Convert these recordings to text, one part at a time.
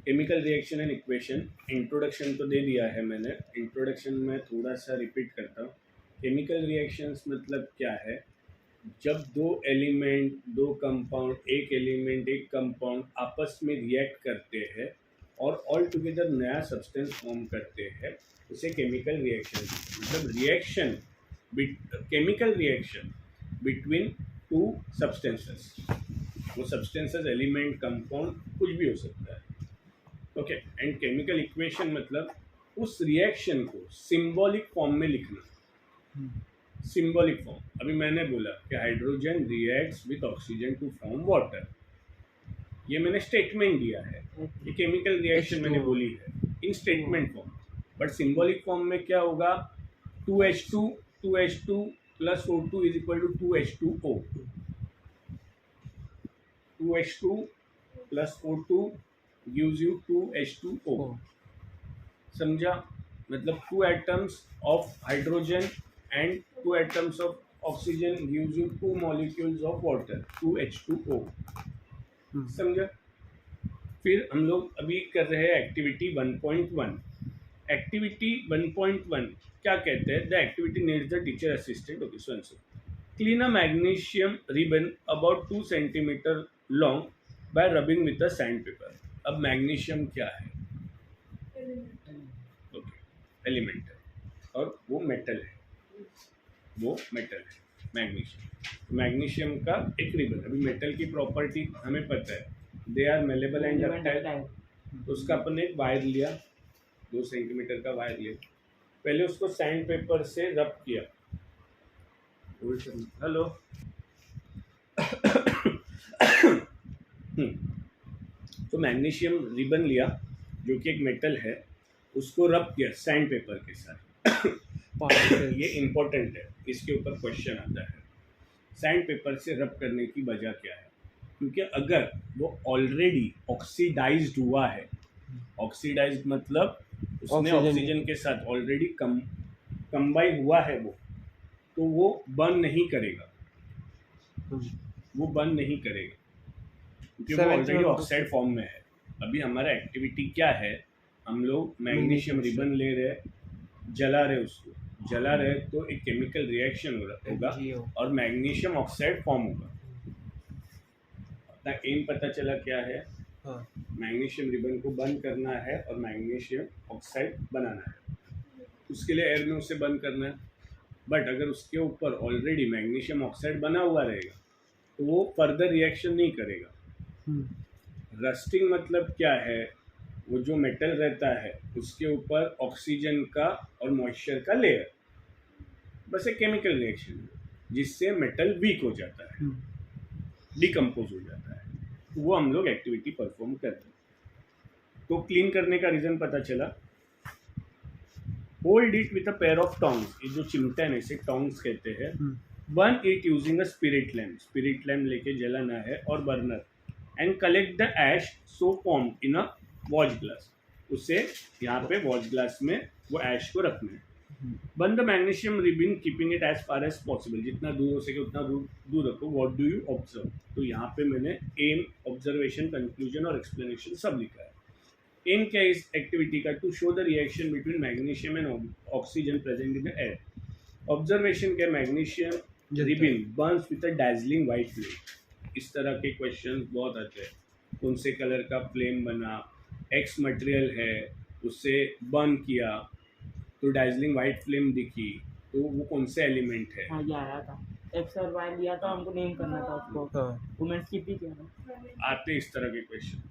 Chemical reaction and equation. Introduction तो दे दिया है मैंने, इंट्रोडक्शन में थोड़ा सा रिपीट करता हूँ। केमिकल रिएक्शंस मतलब क्या है? जब दो एलिमेंट, दो कंपाउंड, एक एलिमेंट एक कंपाउंड आपस में रिएक्ट करते हैं और ऑल टुगेदर नया सब्सटेंस फॉर्म करते हैं, उसे केमिकल रिएक्शन, मतलब reaction, chemical reaction between two substances. वो सब्सटेंसेस, एलिमेंट, कंपाउंड कुछ भी हो सकता है। ओके, एंड केमिकल इक्वेशन मतलब उस रिएक्शन को सिंबॉलिक फॉर्म में लिखना। सिंबॉलिक फॉर्म, अभी मैंने बोला कि hydrogen reacts with oxygen to form water, ये मैंने स्टेटमेंट दिया है, ये केमिकल रिएक्शन मैंने बोली है in statement form. But symbolic form में क्या होगा? 2H2 plus O2 is equal to 2H2O। 2H2 plus O2 gives you 2H2O। समझा? मतलब 2 atoms of hydrogen and 2 atoms of oxygen gives you 2 molecules of water, 2H2O। समझा? फिर हम लोग अभी कर रहे हैं एक्टिविटी 1.1। एक्टिविटी 1.1 क्या कहते हैं? The activity needs the teacher assistant. Okay, so answer, clean a magnesium ribbon about 2 centimetre long bye rubbing with a sand paper. अब मैग्नीशियम क्या है? ओके, एलिमेंट है और वो मेटल है, वो मेटल है मैग्नीशियम। मैग्नीशियम का एक रिबन, अभी मेटल की प्रॉपर्टी हमें पता है, they are malleable and ductile. तो उसका अपन एक वायर लिया, 2 सेंटीमीटर का वायर लिया, पहले उसको सैंड पेपर से रब किया। हेलो तो मैग्नीशियम रिबन लिया जो कि एक मेटल है, उसको रब किया सैंड पेपर के साथ। ये इम्पोर्टेंट है, इसके ऊपर क्वेश्चन आता है। सैंड पेपर से रब करने की वजह क्या है? क्योंकि अगर वो ऑलरेडी ऑक्सीडाइज्ड हुआ है, ऑक्सीडाइज्ड मतलब उसने ऑक्सीजन के साथ ऑलरेडी कंबाइन हुआ है वो, तो वो बर्न नहीं करेगा, वो बर्न नहीं करेगा क्योंकि वो ऑलरेडी ऑक्साइड फॉर्म में है। अभी हमारा एक्टिविटी क्या है? हम लोग मैग्नीशियम रिबन ले रहे, जला रहे, उसको जला रहे तो एक केमिकल रिएक्शन होगा और मैग्नीशियम ऑक्साइड फॉर्म होगा। अपना एम पता चला क्या है? मैग्नीशियम रिबन को बंद करना है और मैग्नीशियम ऑक्साइड बनाना है, उसके लिए एयर में उसे बंद करना है। बट अगर उसके ऊपर ऑलरेडी मैग्नीशियम ऑक्साइड बना हुआ रहेगा तो वो फर्दर रिएक्शन नहीं करेगा। रस्टिंग मतलब क्या है? वो जो मेटल रहता है उसके ऊपर ऑक्सीजन का और मॉइस्चर का लेयर, बस एक केमिकल रिएक्शन है जिससे मेटल वीक हो जाता है, डिकम्पोज हो जाता है। तो वो हम लोग एक्टिविटी परफॉर्म करते हैं। तो क्लीन करने का रीज़न पता चला। Hold it with a pair of tongs, ये जो चिमटा है इसे टोंग्स कहते हैं। Burn it using a spirit lamp, spirit lamp लेके जलाना है और burner, and collect the ash so formed in a watch glass, उसे यहाँ पे वॉच ग्लास में वो ऐश को रखना है। Burn the magnesium ribbon keeping it as far as possible, जितना दूर हो सके उतना दूर रखो। What do you observe? तो यहाँ पे मैंने एम, ऑब्जर्वेशन, कंक्लूजन और एक्सप्लेनेशन सब लिखा है। एम क्या है इस एक्टिविटी का? To show the reaction between magnesium and oxygen present in the air. Observation क्या? Magnesium ribbon burns with a dazzling white flame. इस तरह के क्वेश्चन बहुत आते हैं। कौन से कलर का फ्लेम बना? एक्स मटेरियल है, उससे बर्न किया तो डैजलिंग वाइट फ्लेम दिखी, तो वो कौन से एलिमेंट है? हाँ, ये आया था, एक्स और वाई लिया था, हमको नेम करना था उसको, वो मैंने स्किप भी किया था। आते इस तरह के क्वेश्चन।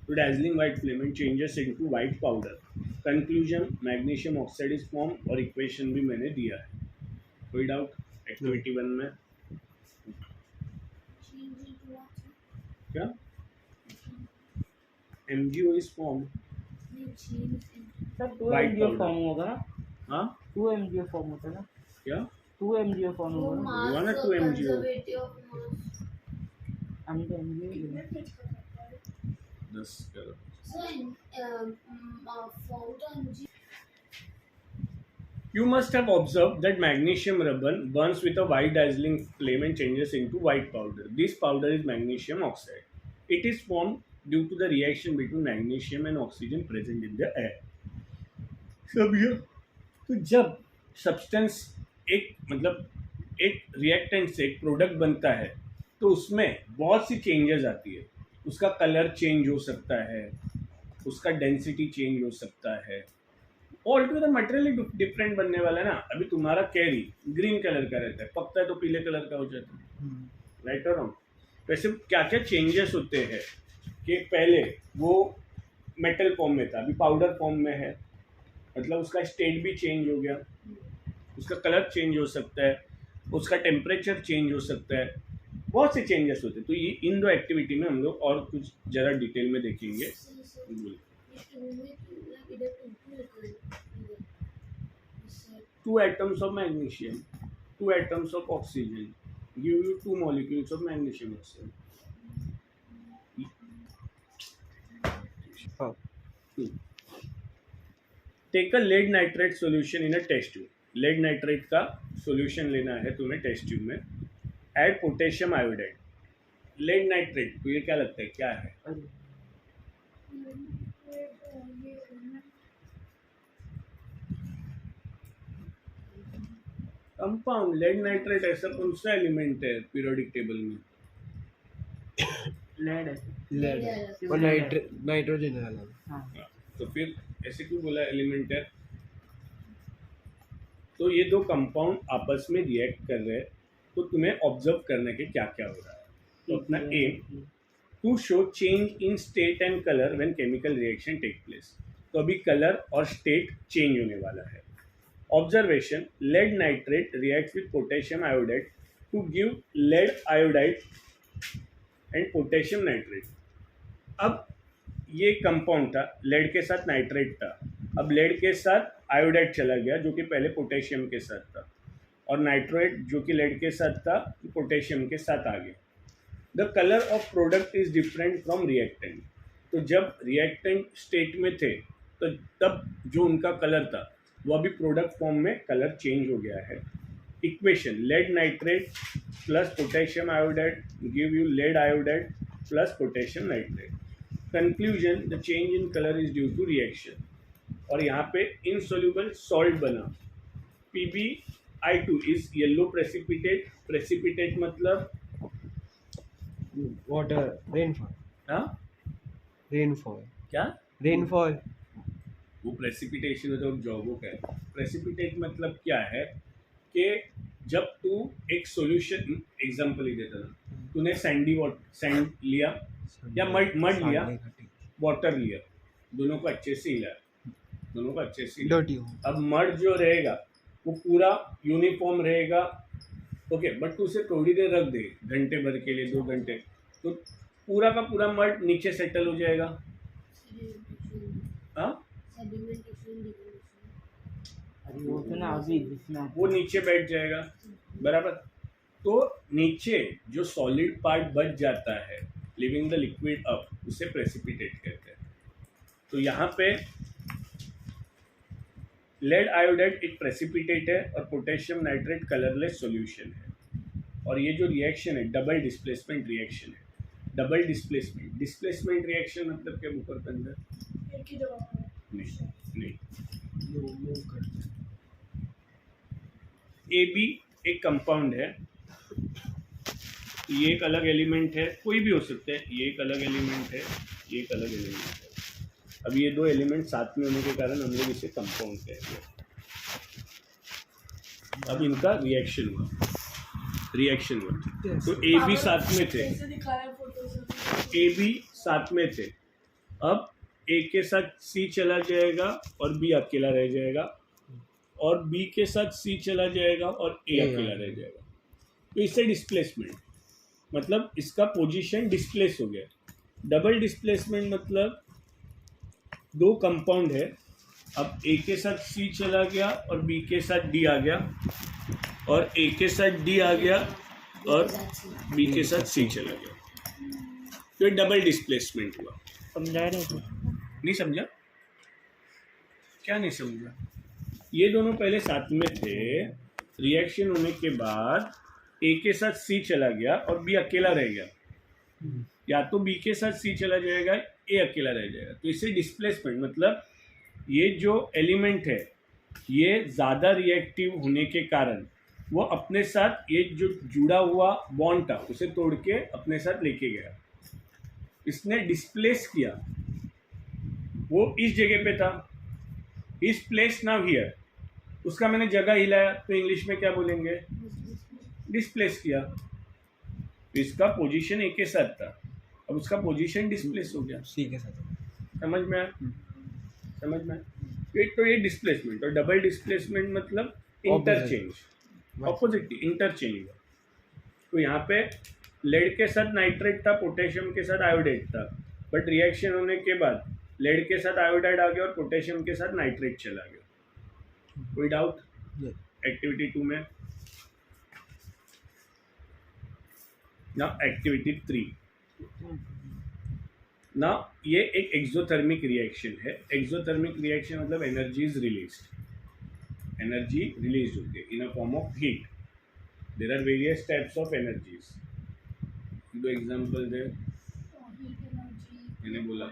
तो dazzling white flame and changes into white powder। Conclusion, magnesium oxide is form, और इक्वेशन भी मैंने दिया है। कोई डाउट एक्टिविटी 1 में? क्या? MgO is form, sir 2 White MgO powder। Form होगा ना? हाँ 2 MgO फॉर्म होता है ना? क्या 2 MgO फॉर्म होगा ना? हुआ ना 2 MgO? हम तो MgO ही है। 10 करो। You must have observed that magnesium ribbon burns with a white dazzling flame and changes into white powder. This powder is magnesium oxide. It is form due to the reaction between magnesium and oxygen present in the air. समझो? तो जब substance एक मतलब एक reactant से एक product बनता है तो उसमें बहुत सी चेंजेस आती है। उसका कलर चेंज हो सकता है, उसका डेंसिटी चेंज हो सकता है, ऑल टुगेदर मटेरियल डिफरेंट बनने वाला है ना। अभी तुम्हारा कैरी ग्रीन कलर का रहता है, पकता है तो पीले कलर का हो जाता है, राइट और रॉन्ग? वैसे क्या क्या चेंजेस होते हैं कि पहले वो मेटल फॉर्म में था, अभी पाउडर फॉर्म में है, मतलब उसका स्टेट भी चेंज हो गया, उसका कलर चेंज हो सकता है, उसका टेम्परेचर चेंज हो सकता है, बहुत से चेंजेस होते हैं। तो ये इन दो एक्टिविटी में हम लोग और कुछ ज़रा डिटेल में देखेंगे। Two atoms of magnesium, two atoms of oxygen give you two molecules of magnesium oxide. हाँ. Take a lead nitrate solution in a test tube. lead nitrate का solution लेना है तुम्हें टेस्ट ट्यूब में। Add potassium iodide. lead nitrate तो ये क्या लगता है क्या है? कंपाउंड। lead nitrate ऐसा कौन सा एलिमेंट है पीरियोडिक टेबल में? लेड है। लेड और नाइट्रोजन है अलग। हाँ। तो फिर ऐसे क्यों बोला एलिमेंट है? तो ये दो कंपाउंड आपस में रिएक्ट कर रहे हैं, तो तुम्हें ऑब्जर्व करने के क्या क्या हो रहा है। तो अपना aim to show change in state and colour when chemical reaction take place. तो अभी कलर और स्टेट चेंज होने वाला है। Observation, lead nitrate reacts with potassium iodide to give lead iodide and potassium nitrate. अब ये कंपाउंड था, lead के साथ नाइट्रेट था, अब लेड के साथ आयोडाइड चला गया जो कि पहले पोटेशियम के साथ था, और नाइट्रेट जो कि लेड के साथ था पोटेशियम के साथ आ गया। The colour of product is different from reactant. तो जब रिएक्टेंट स्टेट में थे तो तब जो उनका कलर था वो अभी प्रोडक्ट फॉर्म में कलर चेंज हो गया है। Equation, lead nitrate plus potassium iodide give you lead iodide plus potassium nitrate. Conclusion, the change in colour is due to reaction. और यहाँ पे इनसोल्यूबल सॉल्ट बना। PbI2 is yellow precipitate. Precipitate मतलब water, rainfall. हाँ rainfall क्या? Rainfall वो precipitation होता है, जॉब वो क्या है? प्रेसिपिटेट मतलब क्या है कि जब तू एक सॉल्यूशन, एग्जांपल ही देता ना, तूने सैंड लिया या मड लिया, वाटर लिया, दोनों को अच्छे से हिला, दोनों को अच्छे से हिला। अब मड जो रहेगा वो पूरा यूनिफॉर्म रहेगा, ओके, बट तू उसे थोड़ी देर रख दे, घंटे भर के लिए, 2 घंटे, तो पूरा का पूरा मड नीचे सेटल हो जाएगा। हाँ, वो तो ना अभी जिसमें वो नीचे बैठ जाएगा, बराबर। तो नीचे जो सॉलिड पार्ट बच जाता है, लिविंग द लिक्विड अप, उसे प्रेसिपिटेट कहते हैं। तो यहाँ पे लेड आयोडाइड एक प्रेसिपिटेट है और पोटेशियम नाइट्रेट कलरलेस सॉल्यूशन है। और ये जो रिएक्शन है डबल डिस्प्लेसमेंट रिएक्शन है। डबल डिस्प्लेसमेंट रिएक्शन मतलब क्या ऊपर के अंदर? नहीं। AB एक कंपाउंड है, ये एक अलग एलिमेंट है, कोई भी हो सकता है, ये एक अलग एलिमेंट है, ये एक अलग एलिमेंट है। अब ये दो एलिमेंट साथ में होने के कारण हम लोग इसे कंपाउंड कहते हैं। अब इनका रिएक्शन हुआ तो AB साथ में थे, AB साथ में थे। अब A के साथ C चला जाएगा और B अकेला रह जाएगा, और B के साथ C चला जाएगा और A अकेला रह जाएगा। तो इससे डिस्प्लेसमेंट मतलब इसका पोजीशन डिस्प्लेस हो गया। डबल डिस्प्लेसमेंट मतलब दो कंपाउंड है, अब A के साथ C चला गया और B के साथ D आ गया, और A के साथ D आ गया और B के साथ C चला गया। तो ये डबल डिस्प्लेसमेंट हुआ। समझा रहे थे? नहीं समझा? क्या नहीं समझा? ये दोनों पहले साथ में थे, रिएक्शन होने के बाद A के साथ C चला गया और B अकेला रह गया। या तो बी के साथ सी चला जाएगा, ए अकेला रह जाएगा। तो इससे डिस्प्लेसमेंट मतलब ये जो एलिमेंट है ये ज़्यादा रिएक्टिव होने के कारण वो अपने साथ ये जो जुड़ा हुआ बॉन्ड था उसे तोड़ के अपने साथ लेके गया, इसने डिस्प्लेस किया। वो इस जगह पे था, इस प्लेस नाउ हियर, उसका मैंने जगह हिलाया तो इंग्लिश में क्या बोलेंगे? डिस्प्लेस किया। तो इसका पोजीशन एक के साथ था, अब उसका पोजीशन डिस्प्लेस हो गया। सी के साथ। समझ में आया? समझ में आया? तो ये डिस्प्लेसमेंट। और डबल डिस्प्लेसमेंट मतलब इंटरचेंज, ऑपोजिट इंटरचेंज हुआ। तो यहाँ पे लेड के साथ नाइट्रेट था, पोटेशियम के साथ आयोडाइड था, बट रिएक्शन होने के बाद लेड के साथ आयोडाइड आ गया और पोटेशियम के साथ नाइट्रेट चला गया। कोई डाउट? एक्टिविटी 2 में ना एक्टिविटी 3 ना, ये एक एक्सोथर्मिक रिएक्शन है। एक्सोथर्मिक रिएक्शन मतलब energy is released, energy release होती है in a form of heat. There are various types of energies. दो एग्जांपल दे, मैंने बोला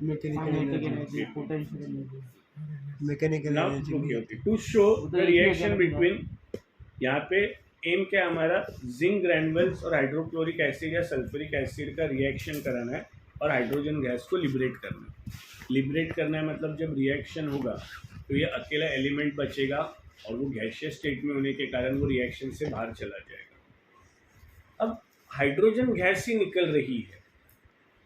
mechanical energy, potential energy. Mechanical now energy. Okay okay to show the reaction between, यहाँ पे aim क्या हमारा जिंक ग्रैन्युल्स और हाइड्रोक्लोरिक एसिड या सल्फ्यूरिक एसिड का रिएक्शन कराना है और हाइड्रोजन गैस को लिबरेट करना है। लिबरेट करना है मतलब जब रिएक्शन होगा तो ये अकेला एलिमेंट बचेगा और वो गैसियस स्टेट में होने के कारण वो रिएक्शन से बाहर चला जाएगा। अब हाइड्रोजन गैस ही निकल रही है,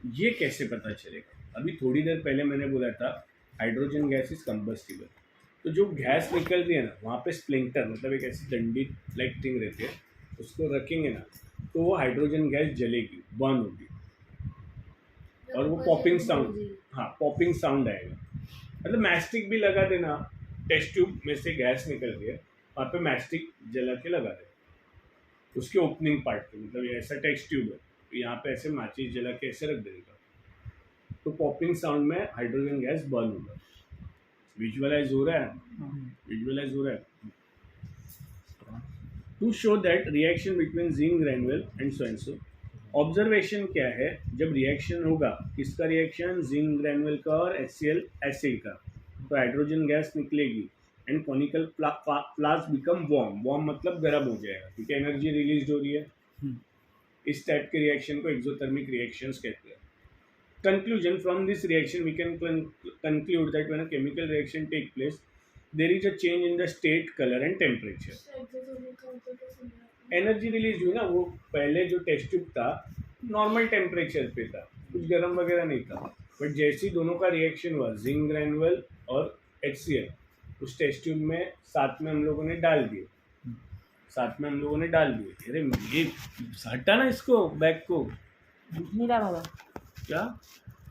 ये कैसे पता चलेगा? अभी थोड़ी देर पहले मैंने बोला था हाइड्रोजन गैस इज कंबस्टिबल। तो जो गैस निकल रही है ना, वहाँ पे स्प्लिंटर मतलब एक ऐसी डंडी लाइक थिंग रहती है, उसको रखेंगे ना तो वो हाइड्रोजन गैस जलेगी, बर्न होगी और वो पॉपिंग साउंड, हाँ पॉपिंग साउंड आएगा। मतलब मैस्टिक भी लगा देना, टेस्ट ट्यूब में से गैस निकल रही है, वहाँ पे मैस्टिक जला के लगा दे उसके ओपनिंग पार्ट पे, मतलब ये ऐसा टेस्ट ट्यूब है तो यहाँ पे ऐसे माचिस जला के ऐसे रख देगा तो पॉपिंग साउंड में हाइड्रोजन गैस बर्न होगा। विजुअलाइज हो रहा है? विजुअलाइज हो रहा है। To show that reaction between zinc granule and so and so. Observation क्या है? जब रिएक्शन होगा, किसका रिएक्शन? जिंक ग्रैन्युल का और HCl एसिड का, तो हाइड्रोजन गैस निकलेगी and conical flask become warm. Warm मतलब गर्म हो जाएगा क्योंकि एनर्जी रिलीज हो रही है। इस टाइप के रिएक्शन को एक्सोथर्मिक रिएक्शंस कहते हैं। Conclusion: from this reaction we can conclude that when a chemical reaction takes place there is a change in the state, color and temperature. Energy release हुई ना, वो पहले जो टेस्ट ट्यूब था normal temperature पे था, कुछ गर्म वगैरह नहीं था, बट जैसे ही दोनों का रिएक्शन हुआ जिंक ग्रैन्युल और HCl उस टेस्ट ट्यूब में साथ में हम लोगों ने डाल दिए, अरे ये हटा ना इसको, बैग को नहीं डाला था क्या,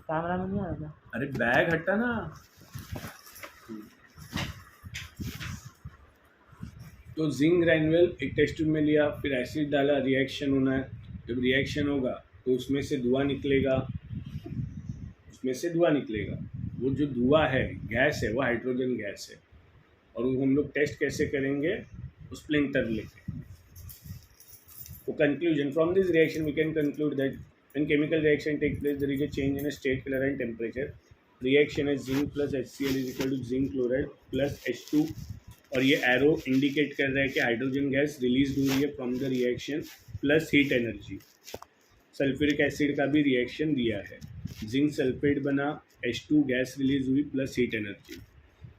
कैमरा में नहीं आ रहा था। अरे बैग हटा ना। तो जिंक ग्रैन्युल एक टेस्ट ट्यूब में लिया, फिर एसिड डाला, रिएक्शन होना है। जब रिएक्शन होगा तो उसमें से धुआं निकलेगा, वो जो धुआं है, गैस है, वो हाइड्रोजन गैस है। और वो हम लोग टेस्ट कैसे करेंगे? उस स्प्लिंटर लेके। तो conclusion: from this reaction we can conclude that when chemical reaction takes place there is a change in a state, color and temperature. Reaction is zinc plus HCl is equal to zinc chloride plus H2 और ये arrow indicate कर रहा है कि hydrogen gas release हो रही है from the reaction plus heat energy. Sulphuric acid का भी रिएक्शन दिया है, जिंक सल्फेट बना, H2 गैस रिलीज हुई प्लस हीट एनर्जी।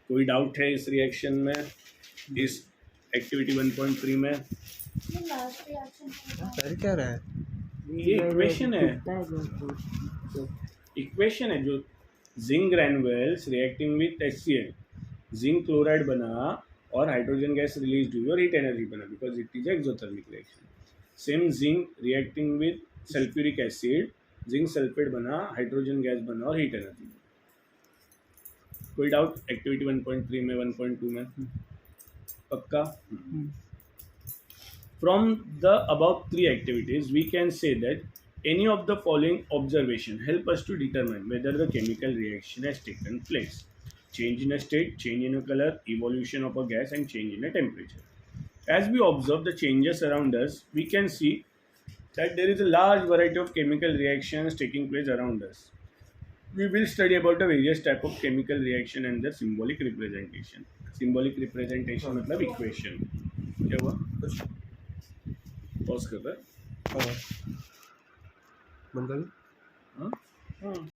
कोई डाउट है इस रिएक्शन में, इस एक्टिविटी 1.3 में? कर क्या रहा है? ये इक्वेशन है जो zinc ग्रैन्युल्स reacting with HCl, zinc chloride बना और हाइड्रोजन गैस रिलीज हुई और हीट एनर्जी बना because it is exothermic reaction. Same zinc reacting with sulphuric acid, zinc sulphate बना, हाइड्रोजन गैस बना और हीट एनर्जी। कोई डाउट एक्टिविटी 1.3 में, 1.2 में? पक्का? From the above 3 activities, we can say that any of the following observation help us to determine whether the chemical reaction has taken place: change in a state, change in a color, evolution of a gas, and change in a temperature. As we observe the changes around us, we can see that there is a large variety of chemical reactions taking place around us. We will study about the various type of chemical reaction and their symbolic representation. Symbolic representation मतलब equation. क्या हुआ? Pause कर रहा है? बंद कर लो। हाँ? हाँ